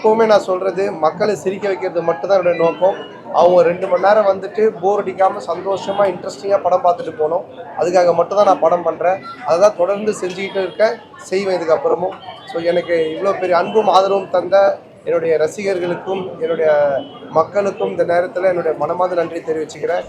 எப்போவுமே நான் சொல்கிறது, மக்களை சிரிக்க வைக்கிறது மட்டும்தான் என்னுடைய நோக்கம். அவங்க 2 மணி நேரம் வந்துட்டு போர் அடிக்காமல் சந்தோஷமாக இன்ட்ரெஸ்டிங்காக படம் பார்த்துட்டு போகணும். அதுக்காக மட்டும்தான் நான் படம் பண்ணுறேன். அதை தான் தொடர்ந்து செஞ்சுக்கிட்டு இருக்கேன், செய்வேன் இதுக்கப்புறமும். ஸோ எனக்கு இவ்வளோ பெரிய அன்பும் ஆதரவும் தந்த என்னுடைய ரசிகர்களுக்கும் என்னுடைய மக்களுக்கும் இந்த நேரத்தில் என்னுடைய மனமார்ந்த நன்றி தெரிவிச்சுக்கிறேன்.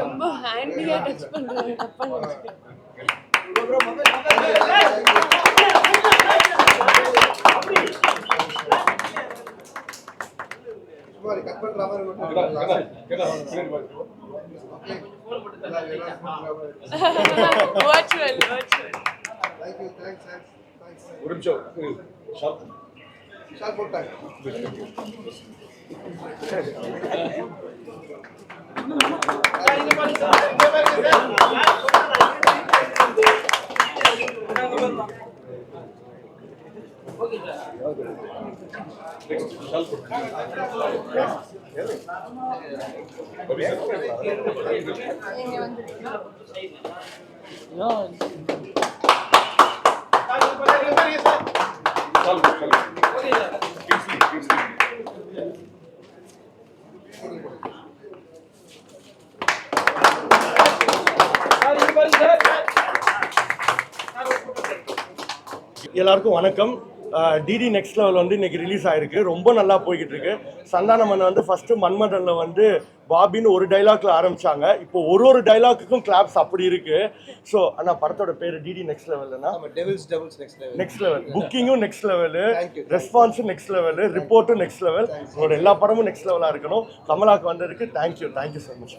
ரொம்ப ஹேண்டியா டச் பண்றாங்க. எல்லாருக்கும் வணக்கம். டிடி நெக்ஸ்ட் லெவல் வந்து இன்னைக்கு ரிலீஸ் ஆயிருக்கு. ரொம்ப நல்லா போய்கிட்டு இருக்கு. சந்தானமன் வந்து ஃபர்ஸ்ட் மன்மதன்ல வந்து பாபின்னு ஒரு டைலாக்ல ஆரம்பிச்சாங்க. இப்போ ஒரு டைலாக்குக்கும் கிளாப்ஸ் அப்படி இருக்கு. ஸோ அண்ணா படத்தோட பேர் டிடி நெக்ஸ்ட் லெவல்னா நெக்ஸ்ட் லெவல், புக்கிங்கும் நெக்ஸ்ட் லெவல், ரெஸ்பான்ஸும் நெக்ஸ்ட் லெவல், ரிப்போர்ட்டும் நெக்ஸ்ட் லெவல். உங்களோட எல்லா படமும் நெக்ஸ்ட் லெவலாக இருக்கணும். கமலாக்கு வந்ததுக்கு thank you so much.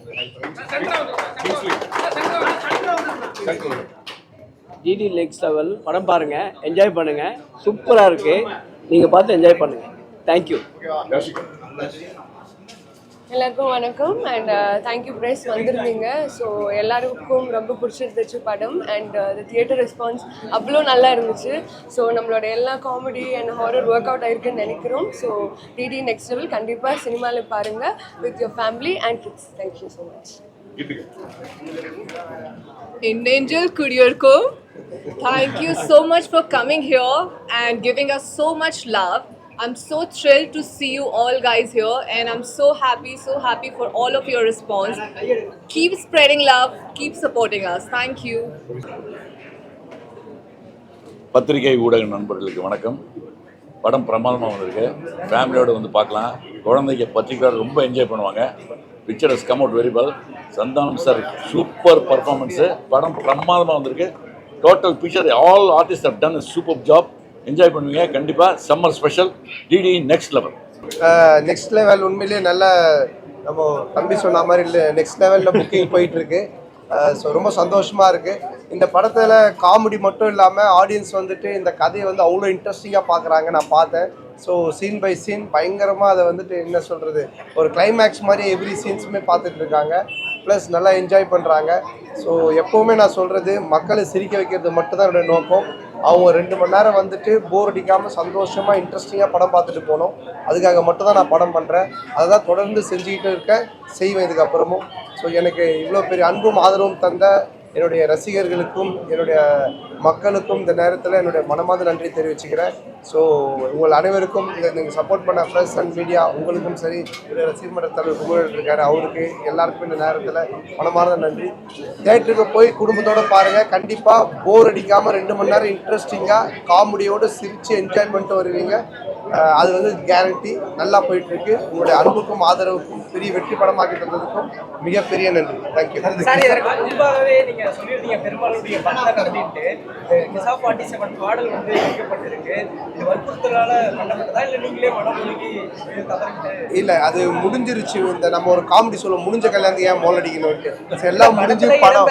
DD next level படம் பாருங்க, என்ஜாய் பண்ணுங்க. சூப்பராக இருக்கு, நீங்க பார்த்து என்ஜாய் பண்ணுங்க. தேங்க்யூ. எல்லாருக்கும் வணக்கம் அண்ட் தேங்க்யூ ப்ரைஸ் வந்திருந்தீங்க. ஸோ எல்லாருக்கும் ரொம்ப பிடிச்சிருந்துச்சு படம் அண்ட் தியேட்டர் ரெஸ்பான்ஸ் அவ்வளோ நல்லா இருந்துச்சு. ஸோ நம்மளோட எல்லா comedy and horror work out ஆயிருக்குன்னு நினைக்கிறோம். ஸோ டிடி நெக்ஸ்ட் லெவல் கண்டிப்பாக சினிமாவில் பாருங்கள் with your family and kids. Thank you so much. Angel Courier Co, thank you so much for coming here and giving us so much love. I'm so thrilled to see you all guys here and I'm so happy for all of your response. Keep spreading love, keep supporting us. Thank you. பத்திரிகை ஊடக நண்பர்களுக்கு வணக்கம். படம் பிரமாதமாக வந்திருக்கு. ஃபேமிலியோடு வந்து பார்க்கலாம். குழந்தைங்க பத்திரிக்கையாளர் ரொம்ப என்ஜாய் பண்ணுவாங்க. Picture has come out very well. Santhanam sir super performance. படம் பிரமாதமாக வந்திருக்கு. Total picture all artist have done a super job. Enjoy பண்ணுவீங்க கண்டிப்பாக. Summer special DD next level. Next level உண்மையிலேயே நல்ல, நம்ம தம்பி சொன்ன மாதிரி இல்லை, நெக்ஸ்ட் லெவலில் புக்கிங் போயிட்டுருக்கு. ஸோ ரொம்ப சந்தோஷமாக இருக்குது. இந்த படத்தில் காமெடி மட்டும் இல்லாமல் ஆடியன்ஸ் வந்துட்டு இந்த கதையை வந்து அவ்வளோ இன்ட்ரெஸ்டிங்காக பார்க்குறாங்க. நான் பார்த்தேன். ஸோ சீன் பை சீன் பயங்கரமாக அதை வந்துட்டு என்ன சொல்கிறது, ஒரு கிளைமேக்ஸ் மாதிரி எவ்ரி சீன்ஸுமே பார்த்துட்டு இருக்காங்க. ப்ளஸ் நல்லா என்ஜாய் பண்ணுறாங்க. ஸோ எப்போவுமே நான் சொல்கிறது, மக்களை சிரிக்க வைக்கிறது மட்டும்தான் என்னுடைய நோக்கம். அவங்க 2 மணி நேரம் வந்துட்டு போர் அடிக்காமல் சந்தோஷமாக இன்ட்ரெஸ்டிங்காக படம் பார்த்துட்டு போகணும். அதுக்காக மட்டும்தான் நான் படம் பண்ணுறேன். அதை தான் தொடர்ந்து செஞ்சுக்கிட்டு இருக்கேன், செய்வேன் இதுக்கப்புறமும். ஸோ எனக்கு இவ்வளோ பெரிய அன்பும் ஆதரவும் தந்த என்னுடைய ரசிகர்களுக்கும் என்னுடைய மக்களுக்கும் இந்த நேரத்தில் என்னுடைய மனமார்ந்த நன்றி தெரிவிச்சுக்கிறேன். ஸோ உங்கள் அனைவருக்கும் இதை நீங்கள் சப்போர்ட் பண்ண ப்ரெஸ் அண்ட் மீடியா உங்களுக்கும் சரி, ரசிகர் மன்ற தலைவர் குமரன் இருக்காரு, அவருக்கு எல்லாருக்கும் இந்த நேரத்தில் மனமார்ந்த நன்றி. தேட்டருக்கு போய் குடும்பத்தோடு பாருங்கள். கண்டிப்பாக போர் அடிக்காமல் 2 மணி நேரம் இன்ட்ரெஸ்டிங்காக காமெடியோடு சிரித்து என்ஜாய் பண்ணிட்டு வருவீங்க. அது வந்து கேரண்டி. நல்லா போயிட்டுருக்கு. உங்களுடைய அன்புக்கும் ஆதரவுக்கும் பெரிய வெற்றி படமாக்கி தந்ததுக்கும் மிகப்பெரிய நன்றி. தேங்க்யூ. சொல்லியிருந்தீங்க பெருமாளுடைய பந்தன் அப்படின்ட்டு. கிசா 47 பாடல் வந்து வைக்கப்பட்டிருக்கு. இது வற்புறுத்தலால பண்ணப்பட்டதா இல்லை நீங்களே மனமொழிக்கு தவறிட்டு? இல்லை, அது முடிஞ்சிருச்சு. இந்த நம்ம ஒரு காமெடி சொல்லுவோம், முடிஞ்ச கல்யாணத்துக்கு ஏன் மோல் அடிக்கணும்ட்டு. எல்லாம் முடிஞ்சு படம்,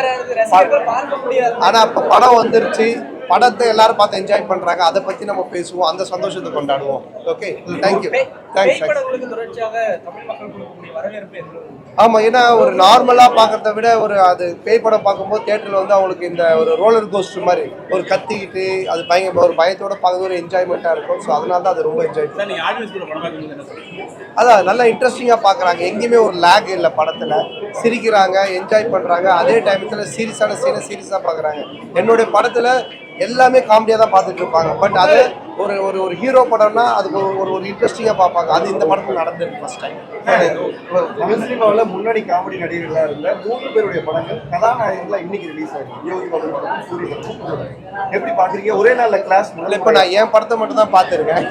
ஆனால் இப்போ படம் வந்துருச்சு. படத்தை எல்லாரும் பார்த்து என்ஜாய் பண்றாங்க, அதை பத்தி நம்ம பேசுவோம், அந்த சந்தோஷத்தை கொண்டாடுவோம். Okay, thank you. பேய் படங்களுக்கு தொடர்ச்சியாக தமிழ் மக்கள் கொடுக்கக்கூடிய வரவேற்பு எந்த அளவுக்கு? ஆமா, ஏன்னா ஒரு நார்மலா பார்க்கறத விட ஒரு அது பேய் படம் பார்க்கும்போது தியேட்டர்ல வந்து அவங்களுக்கு இந்த ஒரு ரோலர் கோஸ்டர் மாதிரி ஒரு கத்திக்கிட்டு அது பயங்கர ஒரு பயத்தோட பார்க்கறது ஒரு என்ஜாய்மெண்ட்டாக இருக்கும். ஸோ அதனால தான் அது ரொம்ப என்ஜாய் அதான் நல்லா இன்ட்ரெஸ்டிங்காக பார்க்குறாங்க. எங்கேயுமே ஒரு லேக் இல்லை படத்தில், சிரிக்கிறாங்க, என்ஜாய் பண்ணுறாங்க. அதே டைமத்தில் சீரியஸான சீனை சீரியஸாக பார்க்குறாங்க. என்னுடைய படத்தில் எல்லாமே காமெடியாக தான் பார்த்துட்டு இருப்பாங்க. பட் அது ஒரு ஒரு ஒரு ஹீரோ படம்னா அதுக்கு ஒரு ஒரு இன்ட்ரெஸ்டிங்காக பார்ப்பாங்க. அது இந்த படத்தில் நடந்திருக்கு ஃபர்ஸ்ட் டைம். தமிழ் சினிமாவில் முன்னாடி காமெடி நடிகர்களாக இருந்த 3 பேருடைய படங்கள் கதாநாயகர்களாக இன்னைக்கு ரிலீஸ் ஆகிருக்கு. யோகி பாபு படம், சூரிய படம். எப்படி பார்க்குறீங்க? ஒரே நாளில் கிளாஸ் இப்போ நான் என் படத்தை மட்டும் தான் பார்த்துருக்கேன்.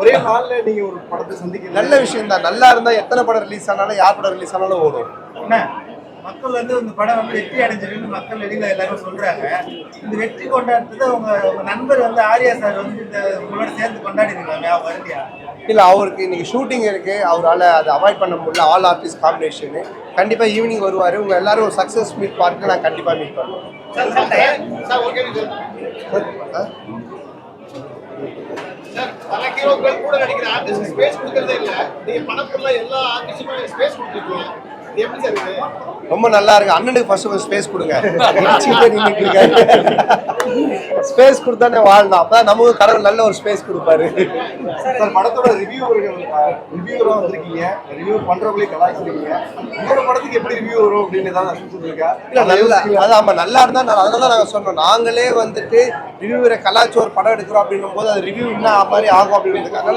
ஒரே நாளில் நீங்கள் ஒரு படத்தை சந்திக்க நல்ல விஷயம் தான். நல்லா இருந்தால் எத்தனை படம் ரிலீஸ் ஆனாலும் யார் படம் ரிலீஸ் ஆனாலும் ஓடும். மக்கள் வந்து இந்த படம் வந்து வெற்றி அடைஞ்சிருக்குன்னு மக்கள் வெளியில எல்லாரும் சொல்றாங்க. இந்த வெற்றி கொண்டாடுறது உங்க நண்பர் வந்து ஆர்யா சார் வந்து இந்த உங்களோட சேர்ந்து கொண்டாடிருக்காங்க, அவங்க வரலையா? இல்லை, அவருக்கு இன்னைக்கு ஷூட்டிங் இருக்கு, அவரால் அதை அவாய்ட் பண்ண முடியல. ஆல் ஆர்டிஸ்ட் காம்பினேஷனு கண்டிப்பாக ஈவினிங் வருவார். உங்கள் எல்லாரும் ஒரு சக்ஸஸ் மீட் பார்த்து நான் கண்டிப்பாக மீட் பண்ணுவேன். ரொம்ப நல்லா இருக்கு. அண்ணனுக்கு ஃபர்ஸ்ட் ஸ்பேஸ் கொடுங்க. ஸ்பேஸ் கொடுத்தானே வாழணும். அப்பதான் நமக்கு கடவுள் நல்ல ஒரு ஸ்பேஸ் கொடுப்பாரு. சார், படத்தோட ரிவ்யூவரா வந்திருக்கீங்க, ரிவ்யூ பண்றவங்களே கலாய்ச்சிருக்கீங்க. உங்களோட படத்துக்கு எப்படி ரிவ்யூ வரும் அப்படின்னு ஏதாவது அசம்ஷன் இருக்கா? இல்ல, நல்லா அது ஆமா நல்லா இருந்தா அதனால நாங்க சொன்னோம். நாங்களே வந்துட்டு ரிவ்யூவரை கலாய்ச்சி ஒரு படம் எடுக்கிறோம் அப்படின்னும் போது அது ரிவ்யூ என்ன மாதிரி ஆகும் அப்படின்றதுக்காக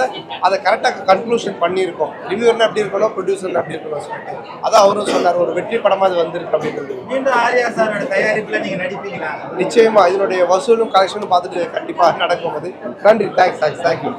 அதை கரெக்டாக கன்க்ளூஷன் பண்ணியிருக்கோம். ரிவ்யூவர்னா எப்படி இருக்கணும், ப்ரொடியூசர் எப்படி இருக்கணும் சொல்லிட்டு அதான் அவரும் சொன்னார். ஒரு வெற்றி படமா அது வந்திருக்கு அப்படின்றது. மீண்டும் ஆர்யா சாரோட தயாரிப்புல நீங்க நடிப்பீங்களா? நிச்சயமா இதனுடைய வசூலும் கலெக்ஷனும் பார்த்துட்டு கண்டிப்பாக நடக்கும். அது நன்றி. தேங்க்யூ.